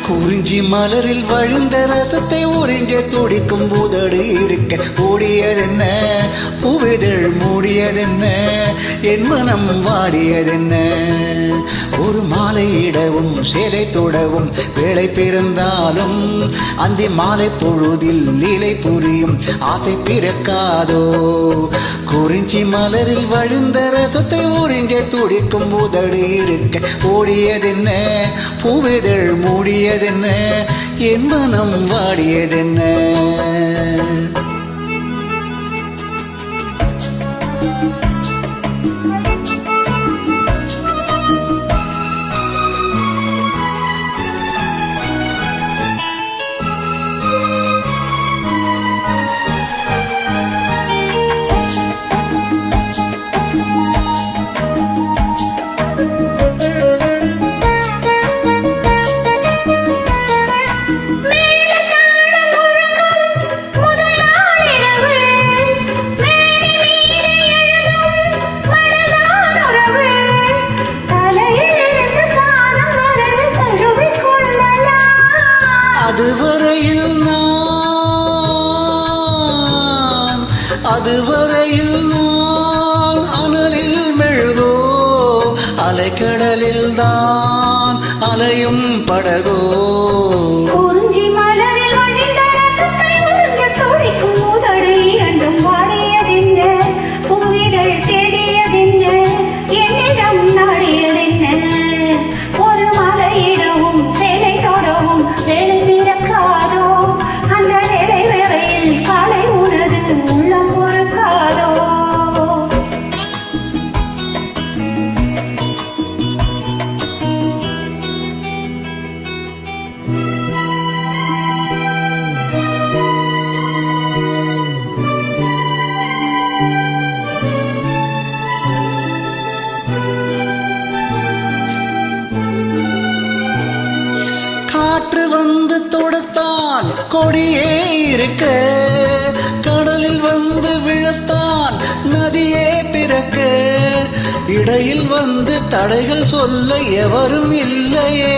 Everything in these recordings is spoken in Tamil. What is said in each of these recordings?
குறிஞ்சி மலரில் வழிந்த ரசத்தை உறிஞ்ச துடிக்கும் உதடு இருக்க ஓடியதென்ன பூவிதழ் மூடியதென்ன என் மனம் வாடியதென்ன ஒரு மாலையிடவும் சேலை தொடவும் வேலை பிறந்தாலும் அந்த மாலை பொழுதில் லீலை புரியும் ஆசை பிறக்காதோ குறிஞ்சி மலரில் வழிந்த ரசத்தை உறிஞ்ச துடிக்கும் உதடு இருக்க ஓடியதென்ன பூவிதழ் மூடியதென்ன என் மனம் வாடியதென்ன அதுவரையில் நான் அனலில் மெழுகோ அலைக்கடலில் தான் அலையும் படகோ குறிஞ்சி மலரில் வழிந்த ரசத்தை உறிஞ்ச துடிக்கும் உதடு இரண்டும் வாடியதென்ன பூவிதழ் தேடியதென்ன என்னிடம் நாடியதென்ன ஒரு மலையிடவும் சேலை தொடவும் வேலை பிறக்காதோ அந்த வேலை வேளையில் காலை உனது உள்ளம் பொறுக்காதோ காற்று வந்து தொடுத்தான் கொடியே இருக்க கடலில் வந்து விழத்தான் நதியே பிறக்க இடையில் வந்து தடைகள் சொல்ல எவரும் இல்லையே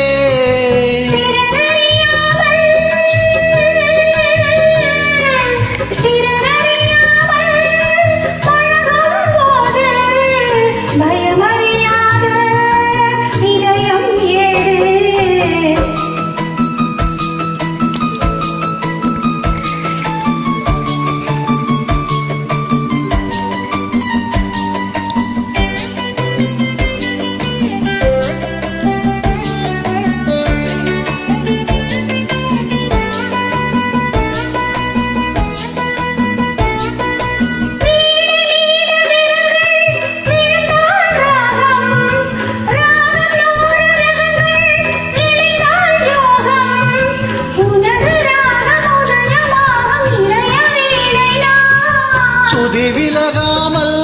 விலகாமல்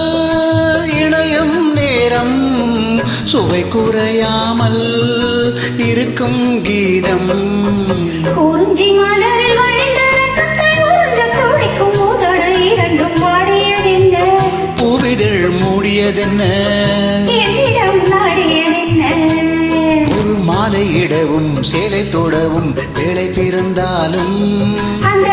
இணையும் நேரம் சுவை குறையாமல் இருக்கும் கீதம் குறிஞ்சி மலரில் வழிந்த ரசத்தை உறிஞ்ச துடிக்கும் உதடு இரண்டும் வாடியதென்ன பூவிதழ் மூடியதென்ன என்னிடம் நாடியதென்ன ஒரு மாலையிடவும் சேலை தொடவும் வேலை பிறந்தாலும் அந்த